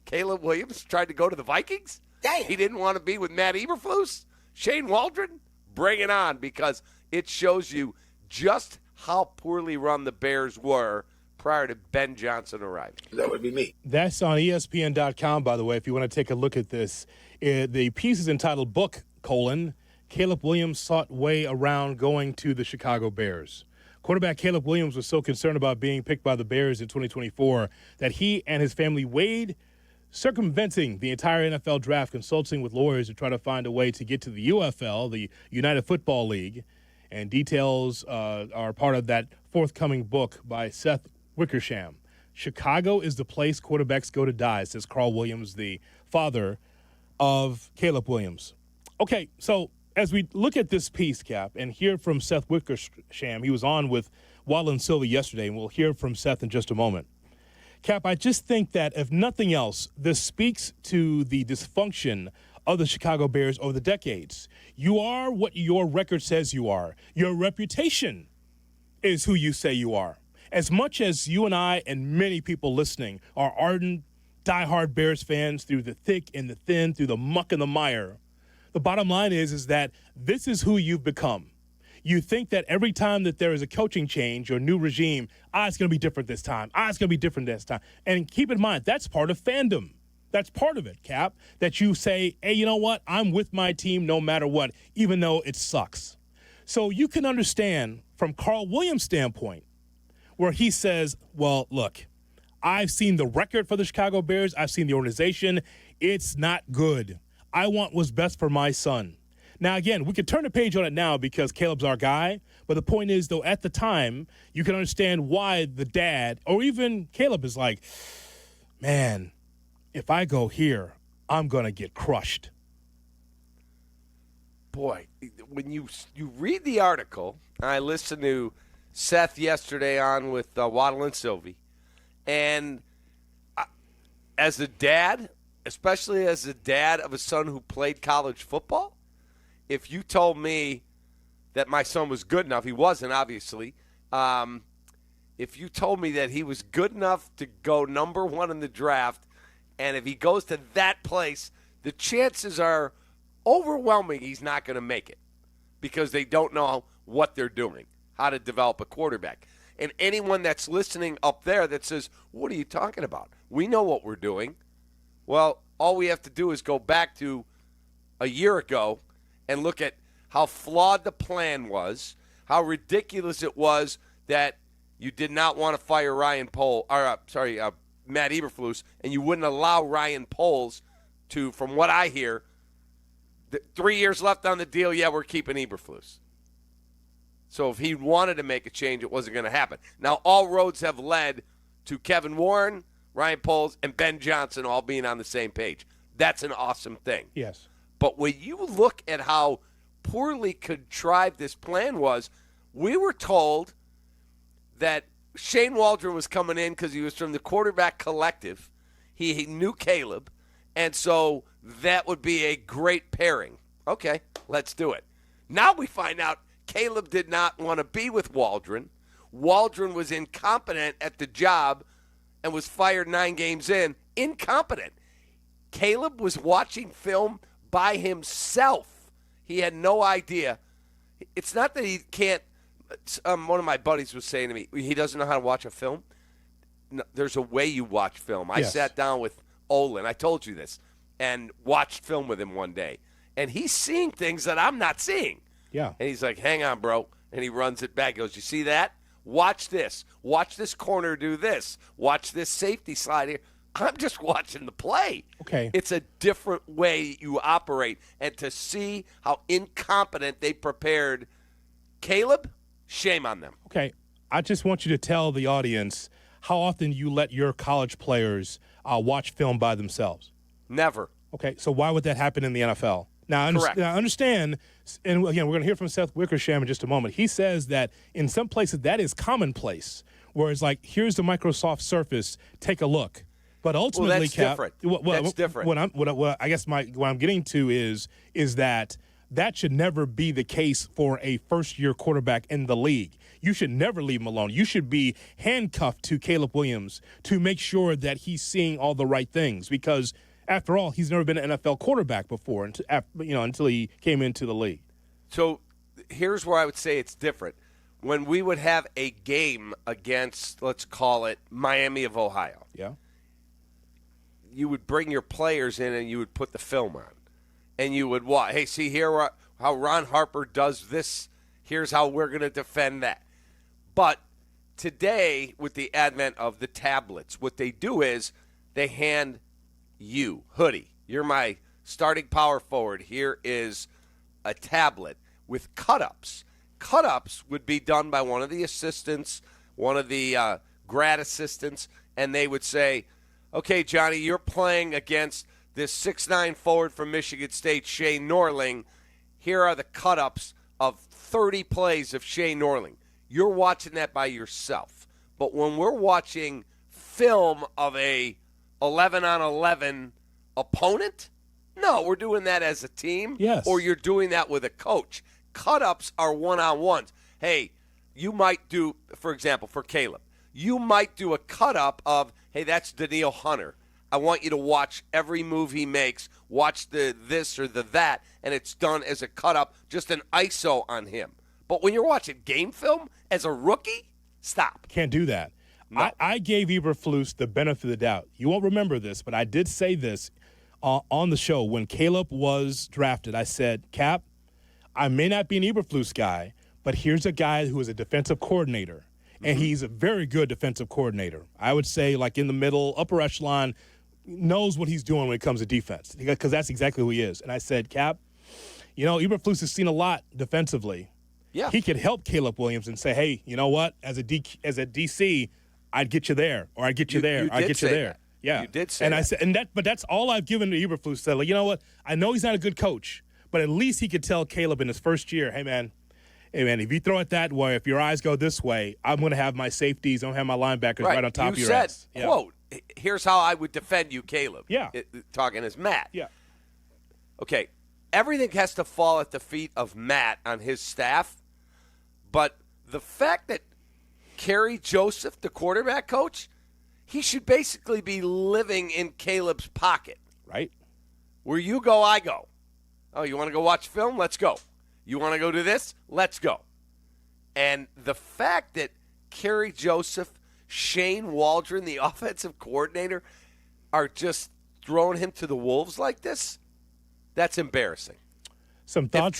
Caleb Williams tried to go to the Vikings? Damn. He didn't want to be with Matt Eberflus? Shane Waldron? Bring it on, because it shows you just how poorly run the Bears were prior to Ben Johnson arriving. That would be me. That's on ESPN.com, by the way, if you want to take a look at this. The piece is entitled Book, Caleb Williams sought way around going to the Chicago Bears. Quarterback Caleb Williams was so concerned about being picked by the Bears in 2024 that he and his family weighed circumventing the entire NFL draft, consulting with lawyers to try to find a way to get to the UFL, the United Football League. And details are part of that forthcoming book by Seth Wickersham. Chicago is the place quarterbacks go to die, says Carl Williams, the father of Caleb Williams. Okay, so as we look at this piece, Cap, and hear from Seth Wickersham, he was on with Waddle and Sylvie yesterday, and we'll hear from Seth in just a moment. Cap, I just think that, if nothing else, this speaks to the dysfunction of the Chicago Bears over the decades. You are what your record says you are. Your reputation is who you say you are. As much as you and I and many people listening are ardent, diehard Bears fans through the thick and the thin, through the muck and the mire, the bottom line is that this is who you've become. You think that every time that there is a coaching change or new regime, it's going to be different this time. It's going to be different this time. And keep in mind, that's part of fandom. That's part of it, Cap, that you say, hey, you know what? I'm with my team no matter what, even though it sucks. So you can understand from Carl Williams' standpoint where he says, well, look, I've seen the record for the Chicago Bears. I've seen the organization. It's not good. I want what's best for my son. Now, again, we could turn the page on it now because Caleb's our guy. But the point is, though, at the time, you can understand why the dad or even Caleb is like, man, if I go here, I'm going to get crushed. Boy, when you read the article, I listened to Seth yesterday on with Waddle and Sylvie, and as a dad, especially as the dad of a son who played college football, if you told me that my son was good enough, he wasn't, obviously. If you told me that he was good enough to go number one in the draft, and if he goes to that place, the chances are overwhelming he's not going to make it because they don't know what they're doing, how to develop a quarterback. And anyone that's listening up there that says, what are you talking about? We know what we're doing. Well, all we have to do is go back to a year ago and look at how flawed the plan was, how ridiculous it was that you did not want to fire Matt Eberflus, and you wouldn't allow Ryan Poles to, from what I hear, 3 years left on the deal, we're keeping Eberflus. So if he wanted to make a change, it wasn't going to happen. Now, all roads have led to Kevin Warren, Ryan Poles, and Ben Johnson all being on the same page. That's an awesome thing. Yes. But when you look at how poorly contrived this plan was, we were told that Shane Waldron was coming in because he was from the quarterback collective. He knew Caleb, and so that would be a great pairing. Okay, let's do it. Now we find out Caleb did not want to be with Waldron. Waldron was incompetent at the job and was fired 9 games in. Incompetent. Caleb was watching film by himself. He had no idea. It's not that he can't. One of my buddies was saying to me, he doesn't know how to watch a film. No, there's a way you watch film. I sat down with Olin, I told you this, and watched film with him one day. And he's seeing things that I'm not seeing. Yeah. And he's like, hang on, bro. And he runs it back. He goes, you see that? Watch this. Watch this corner do this. Watch this safety slide here. I'm just watching the play. Okay. It's a different way you operate. And to see how incompetent they prepared Caleb, shame on them. Okay. I just want you to tell the audience how often you let your college players watch film by themselves. Never. Okay. So why would that happen in the NFL? Now, Correct. I understand, and again, we're going to hear from Seth Wickersham in just a moment. He says that in some places that is commonplace, where it's like, here's the Microsoft Surface, take a look. But ultimately, that's different. That's different. I guess what I'm getting to is that That should never be the case for a first-year quarterback in the league. You should never leave him alone. You should be handcuffed to Caleb Williams to make sure that he's seeing all the right things because, after all, he's never been an NFL quarterback before until he came into the league. So here's where I would say it's different. When we would have a game against, let's call it, Miami of Ohio. Yeah. You would bring your players in and you would put the film on. And you would watch. Hey, see here how Ron Harper does this. Here's how we're going to defend that. But today, with the advent of the tablets, what they do is they hand you, Hoodie, you're my starting power forward. Here is a tablet with cut-ups. Cut-ups would be done by one of the assistants, one of the grad assistants, and they would say, okay, Johnny, you're playing against this 6'9" forward from Michigan State, Shane Norling. Here are the cut-ups of 30 plays of Shane Norling. You're watching that by yourself. But when we're watching film of a 11-on-11 opponent, no, we're doing that as a team. Yes. Or you're doing that with a coach. Cut-ups are one-on-ones. Hey, you might do, for example, for Caleb, you might do a cut-up of, hey, that's Daniil Hunter. I want you to watch every move he makes, watch the this or the that, and it's done as a cut-up, just an ISO on him. But when you're watching game film as a rookie, stop. Can't do that. No. I gave Eberflus the benefit of the doubt. You won't remember this, but I did say this on the show. When Caleb was drafted, I said, Cap, I may not be an Eberflus guy, but here's a guy who is a defensive coordinator, and he's a very good defensive coordinator. I would say, like in the middle, upper echelon, knows what he's doing when it comes to defense, because that's exactly who he is. And I said, Cap, Eberflus has seen a lot defensively. Yeah. He could help Caleb Williams and say, hey, you know what? As a DC, I'd get you there, or I'd get you there, or I'd get you there. That. Yeah. You did say and that. I said, but that's all I've given to Eberflus. Said, like, you know what? I know he's not a good coach, but at least he could tell Caleb in his first year, hey, man, if you throw it that way, if your eyes go this way, I'm going to have my safeties, I'm going to have my linebackers right on top of your ass. You said, quote, here's how I would defend you, Caleb. Yeah. Talking as Matt. Yeah. Okay, everything has to fall at the feet of Matt on his staff, but the fact that Kerry Joseph, the quarterback coach, he should basically be living in Caleb's pocket. Right. Where you go, I go. Oh, you want to go watch film? Let's go. You want to go do this? Let's go. And the fact that Kerry Joseph, Shane Waldron, the offensive coordinator, are just throwing him to the wolves like this, that's embarrassing. Some thoughts if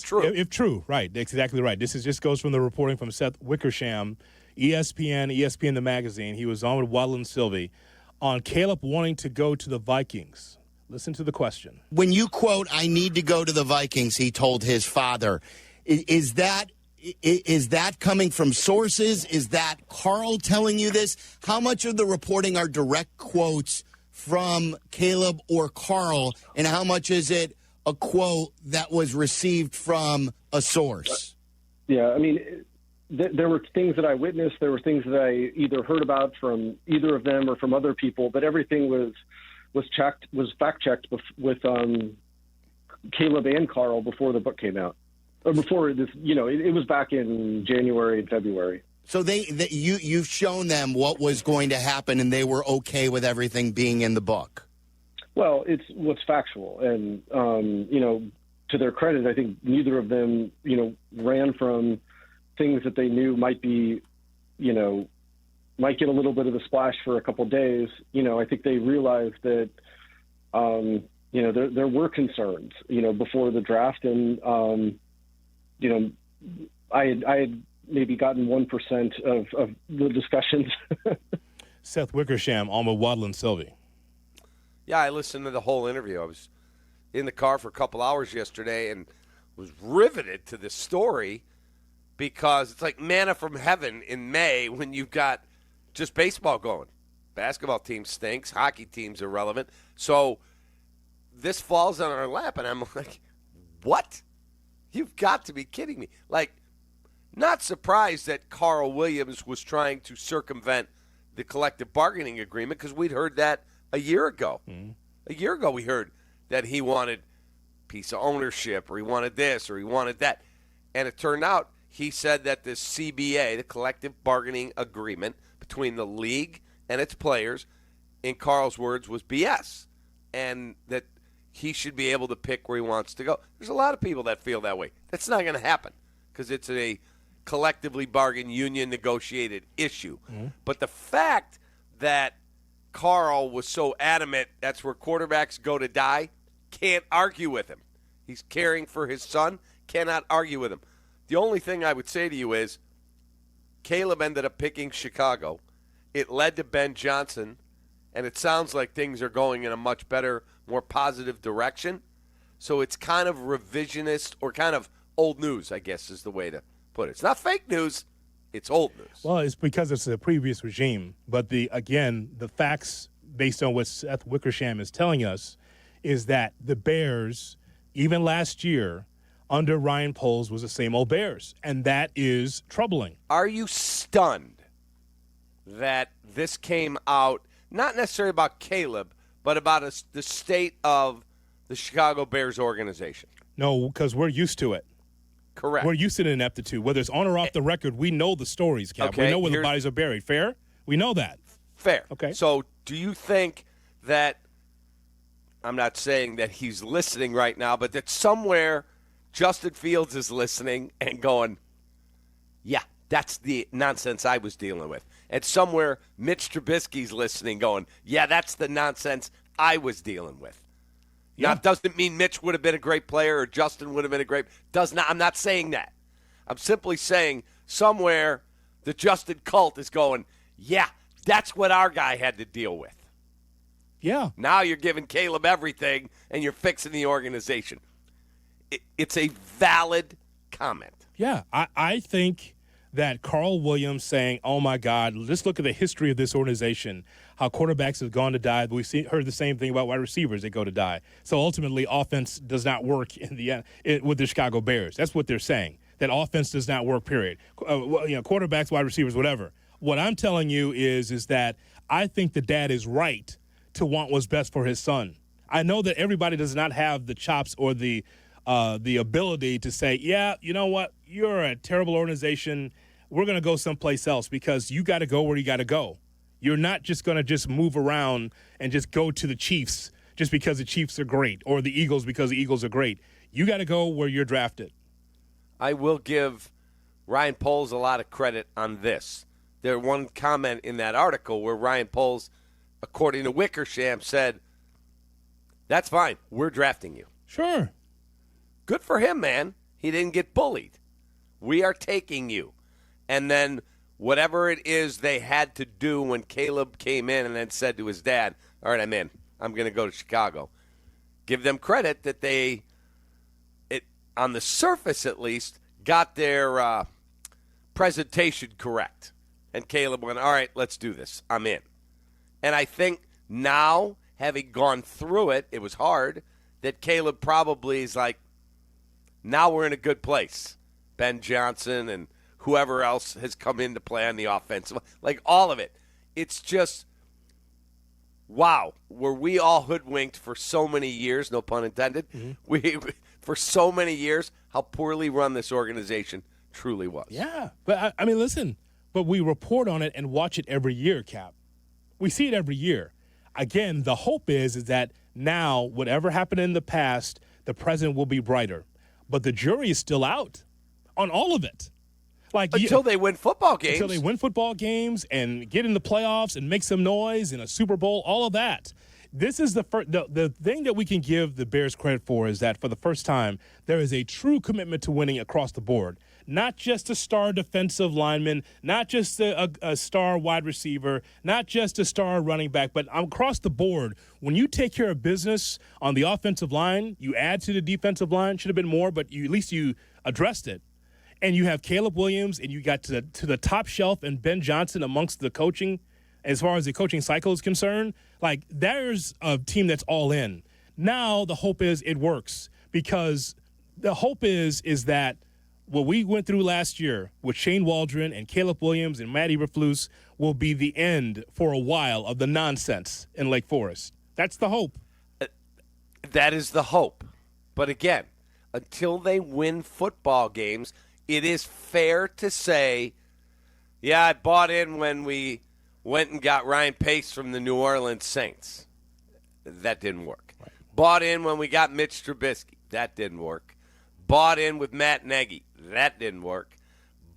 true. If true, right. That's exactly right. This just goes from the reporting from Seth Wickersham, ESPN the magazine. He was on with Waddle and Sylvie on Caleb wanting to go to the Vikings. Listen to the question. When you quote, I need to go to the Vikings, he told his father, is that coming from sources? Is that Carl telling you this? How much of the reporting are direct quotes from Caleb or Carl, and how much is it a quote that was received from a source? Yeah, I mean, there were things that I witnessed. There were things that I either heard about from either of them or from other people, but everything was fact-checked with Caleb and Carl before the book came out. Or before this, it was back in January and February. So you've shown them what was going to happen, and they were okay with everything being in the book. Well, it's what's factual, and to their credit, I think neither of them, ran from things that they knew might be, might get a little bit of a splash for a couple of days. I think they realized that, there were concerns, before the draft, and I had maybe gotten 1% of the discussions. Seth Wickersham on with Waddle and Sylvie. Yeah, I listened to the whole interview. I was in the car for a couple hours yesterday and was riveted to this story because it's like manna from heaven in May when you've got just baseball going. Basketball team stinks. Hockey team's irrelevant. So this falls on our lap, and I'm like, what? You've got to be kidding me. Like, not surprised that Carl Williams was trying to circumvent the collective bargaining agreement because we'd heard that a year ago. Mm-hmm. A year ago we heard that he wanted piece of ownership, or he wanted this, or he wanted that. And it turned out he said that the CBA, the collective bargaining agreement between the league and its players, in Carl's words, was BS, and that he should be able to pick where he wants to go. There's a lot of people that feel that way. That's not going to happen because it's a collectively bargained, union negotiated issue. Mm-hmm. But the fact that Carl was so adamant that's where quarterbacks go to die, can't argue with him. He's caring for his son, cannot argue with him. The only thing I would say to you is Caleb ended up picking Chicago. It led to Ben Johnson, and it sounds like things are going in a much better, more positive direction. So it's kind of revisionist or kind of old news, I guess is the way to put it. It's not fake news. It's old news. Well, it's because it's a previous regime. But, the facts based on what Seth Wickersham is telling us is that the Bears, even last year, under Ryan Poles, was the same old Bears. And that is troubling. Are you stunned that this came out, not necessarily about Caleb, but about the state of the Chicago Bears organization? No, because we're used to it. Correct. We're used to the ineptitude. Whether it's on or off the record, we know the stories, Cap. Okay, we know where the bodies are buried. Fair? We know that. Fair. Okay. So do you think that, I'm not saying that he's listening right now, but that somewhere Justin Fields is listening and going, yeah, that's the nonsense I was dealing with. And somewhere Mitch Trubisky's listening going, yeah, that's the nonsense I was dealing with. Yeah. Now, doesn't mean Mitch would have been a great player or Justin would have been a great – does not. I'm not saying that. I'm simply saying somewhere the Justin cult is going, yeah, that's what our guy had to deal with. Yeah. Now you're giving Caleb everything and you're fixing the organization. It's a valid comment. Yeah. I think that Carl Williams saying, oh, my God, let's look at the history of this organization, how quarterbacks have gone to die. We've heard the same thing about wide receivers that go to die. So ultimately, offense does not work in the end with the Chicago Bears. That's what they're saying, that offense does not work, period. Quarterbacks, wide receivers, whatever. What I'm telling you is that I think the dad is right to want what's best for his son. I know that everybody does not have the chops or the ability to say, yeah, you know what, you're a terrible organization. We're going to go someplace else, because you got to go where you got to go. You're not just going to just move around and just go to the Chiefs just because the Chiefs are great, or the Eagles because the Eagles are great. You got to go where you're drafted. I will give Ryan Poles a lot of credit on this. There one comment in that article where Ryan Poles, according to Wickersham, said, that's fine, we're drafting you. Sure. Good for him, man. He didn't get bullied. We are taking you. And then whatever it is they had to do when Caleb came in and then said to his dad, all right, I'm in. I'm going to go to Chicago. Give them credit that they, on the surface at least, got their presentation correct. And Caleb went, all right, let's do this. I'm in. And I think now, having gone through it, it was hard, that Caleb probably is like, now we're in a good place. Ben Johnson and whoever else has come in to play on the offense, like all of it. It's just, wow, were we all hoodwinked for so many years, no pun intended, for so many years, how poorly run this organization truly was. Yeah, but I mean, listen, but we report on it and watch it every year, Cap. We see it every year. Again, the hope is that now, whatever happened in the past, the present will be brighter. But the jury is still out on all of it. Like until they win football games. Until they win football games and get in the playoffs and make some noise in a Super Bowl, all of that. This is the thing that we can give the Bears credit for is that for the first time, there is a true commitment to winning across the board. Not just a star defensive lineman, not just a star wide receiver, not just a star running back, but across the board. When you take care of business on the offensive line, you add to the defensive line. Should have been more, but at least you addressed it. And you have Caleb Williams, and you got to the top shelf, and Ben Johnson amongst the coaching, as far as the coaching cycle is concerned. Like, there's a team that's all in. Now the hope is it works, because the hope is that what we went through last year with Shane Waldron and Caleb Williams and Matt Eberflus will be the end for a while of the nonsense in Lake Forest. That's the hope. That is the hope. But again, until they win football games, it is fair to say, yeah, I bought in when we went and got Ryan Pace from the New Orleans Saints. That didn't work. Right. Bought in when we got Mitch Trubisky. That didn't work. Bought in with Matt Nagy. That didn't work.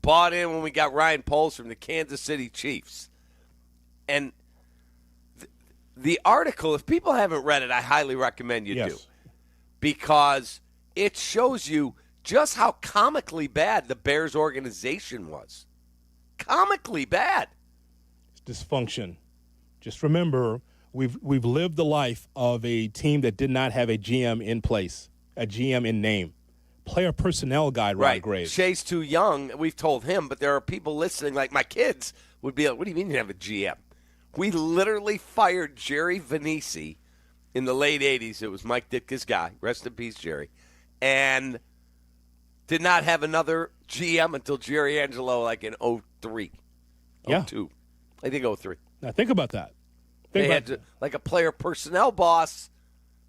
Bought in when we got Ryan Poles from the Kansas City Chiefs. And the article, if people haven't read it, I highly recommend you do. Because it shows you just how comically bad the Bears organization was. Comically bad. It's dysfunction. Just remember, we've lived the life of a team that did not have a GM in place, a GM in name. Player personnel guy, Ron Graves. Shay's too young. We've told him, but there are people listening, like my kids would be like, what do you mean you have a GM? We literally fired Jerry Venisi in the late 80s. It was Mike Ditka's guy. Rest in peace, Jerry. And did not have another GM until Jerry Angelo like in 03. Yeah. 02. I think 03. Now think about that. They had like a player personnel boss,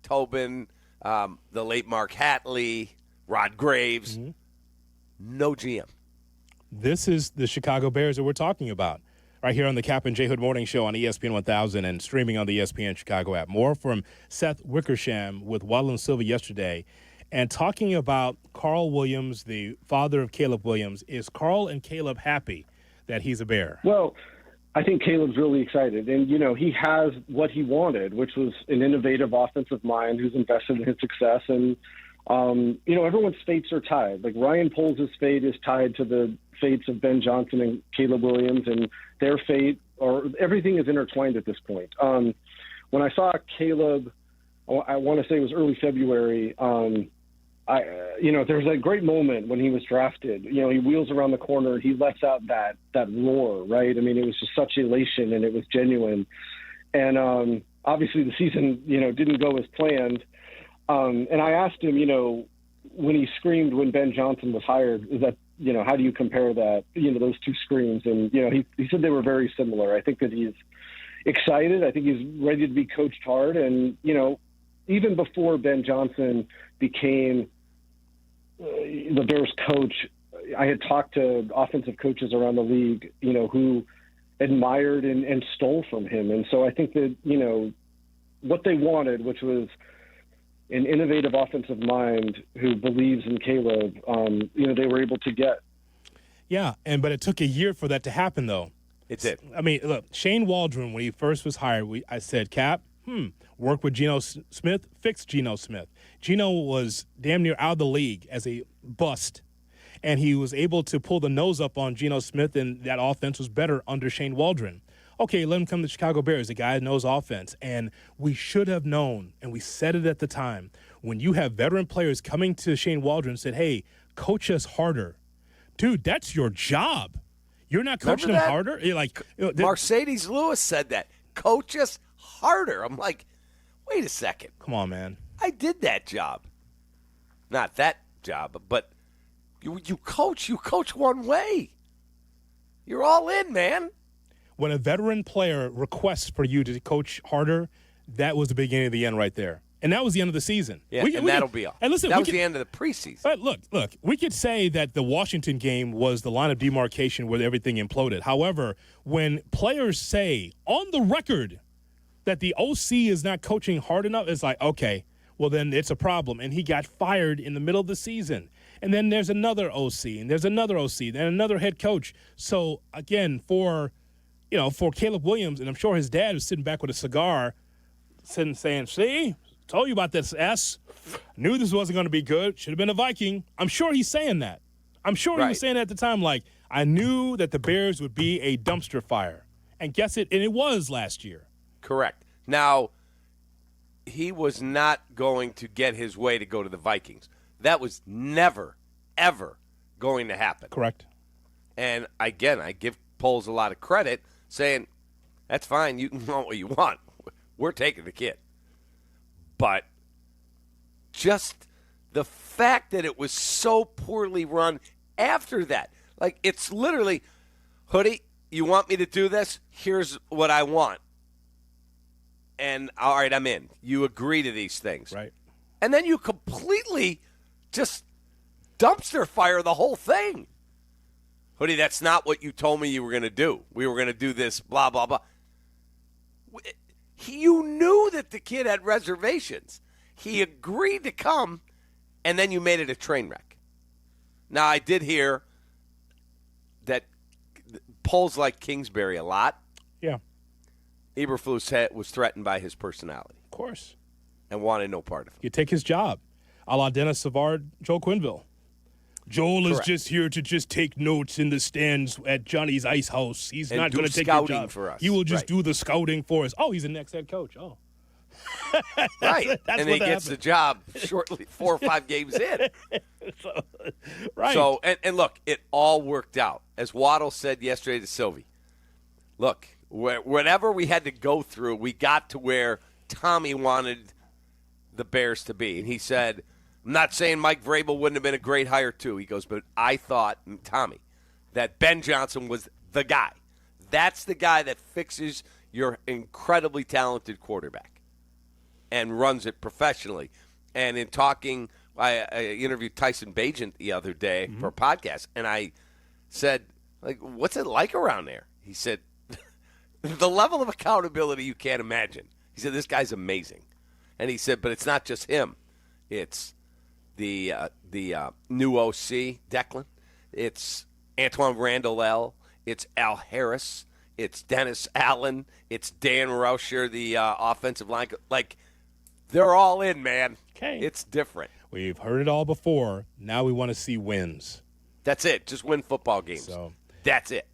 Tobin, the late Mark Hatley, Rod Graves. Mm-hmm. No GM. This is the Chicago Bears that we're talking about right here on the Kap and J Hood Morning Show on ESPN 1000 and streaming on the ESPN Chicago app. More from Seth Wickersham with Waddle and Silva yesterday and talking about Carl Williams, the father of Caleb Williams. Is Carl and Caleb happy that he's a Bear? Well, I think Caleb's really excited. And, he has what he wanted, which was an innovative offensive mind who's invested in his success. And, everyone's fates are tied. Like Ryan Poles' fate is tied to the fates of Ben Johnson and Caleb Williams, and their fate, or everything is intertwined at this point. When I saw Caleb, I want to say it was early February, there was a great moment when he was drafted. He wheels around the corner, he lets out that roar, right? I mean, it was just such elation, and it was genuine. And obviously the season, didn't go as planned. And I asked him, when he screamed when Ben Johnson was hired, is that, how do you compare that, those two screams? And, he said they were very similar. I think that he's excited. I think he's ready to be coached hard. And, even before Ben Johnson became the Bears coach, I had talked to offensive coaches around the league, who admired and stole from him. And so I think that, what they wanted, which was an innovative offensive mind who believes in Caleb, they were able to get. Yeah, but it took a year for that to happen, though. It did. I mean, look, Shane Waldron, when he first was hired, I said, Cap, work with Geno Smith, fix Geno Smith. Geno was damn near out of the league as a bust, and he was able to pull the nose up on Geno Smith, and that offense was better under Shane Waldron. Okay, let him come to the Chicago Bears, a guy that knows offense. And we should have known, and we said it at the time, when you have veteran players coming to Shane Waldron and said, hey, coach us harder. Dude, that's your job. You're not coaching them harder? You're like, Mercedes Lewis said that. Coach us harder. I'm like, wait a second. Come on, man. I did that job. Not that job, but you coach one way. You're all in, man. When a veteran player requests for you to coach harder, that was the beginning of the end right there. And that was the end of the season. Yeah, that'll be all. And listen, that was the end of the preseason. But look, we could say that the Washington game was the line of demarcation where everything imploded. However, when players say on the record that the OC is not coaching hard enough, it's like, okay, well, then it's a problem. And he got fired in the middle of the season. And then there's another OC, and there's another OC, and another head coach. So, again, for Caleb Williams, and I'm sure his dad was sitting back with a cigar, saying, see, told you about this S. Knew this wasn't going to be good. Should have been a Viking. I'm sure he's saying that. I'm sure he was saying that at the time, like, I knew that the Bears would be a dumpster fire. And guess it, and it was last year. Correct. Now, he was not going to get his way to go to the Vikings. That was never, ever going to happen. Correct. And, again, I give Poles a lot of credit, saying, that's fine, you can want what you want. We're taking the kid. But just the fact that it was so poorly run after that, like it's literally, Hoodie, you want me to do this? Here's what I want. And, all right, I'm in. You agree to these things. Right. and then you completely just dumpster fire the whole thing. Hoodie, that's not what you told me you were going to do. We were going to do this, blah, blah, blah. You knew that the kid had reservations. He agreed to come, and then you made it a train wreck. Now, I did hear that polls like Kingsbury a lot. Yeah. Eberflus was threatened by his personality. Of course. And wanted no part of it. You take his job, a la Dennis Savard, Joel Quenneville. Joel is Correct. just here to just take notes in the stands at Johnny's Ice House. He's And not do going to take your scouting job for us. He will just Right. do the scouting for us. Oh, he's the next head coach. Oh, Right. that's And what he gets the job shortly 4 or 5 games in. right. So, and look, it all worked out. As Waddle said yesterday to Sylvie, look, whatever we had to go through, we got to where Tommy wanted the Bears to be. And he said, I'm not saying Mike Vrabel wouldn't have been a great hire too. He goes, but I thought, Tommy, that Ben Johnson was the guy. That's the guy that fixes your incredibly talented quarterback and runs it professionally. And in talking, I interviewed Tyson Bagent the other day for a podcast, and I said, like, what's it like around there? He said, the level of accountability you can't imagine. He said, this guy's amazing. And he said, but it's not just him. It's the new OC, Declan. It's Antoine Randall. It's Al Harris. It's Dennis Allen. It's Dan Rauscher, the offensive line. Like, they're all in, man. Okay. It's different. We've heard it all before. Now we want to see wins. That's it. Just win football games. So that's it.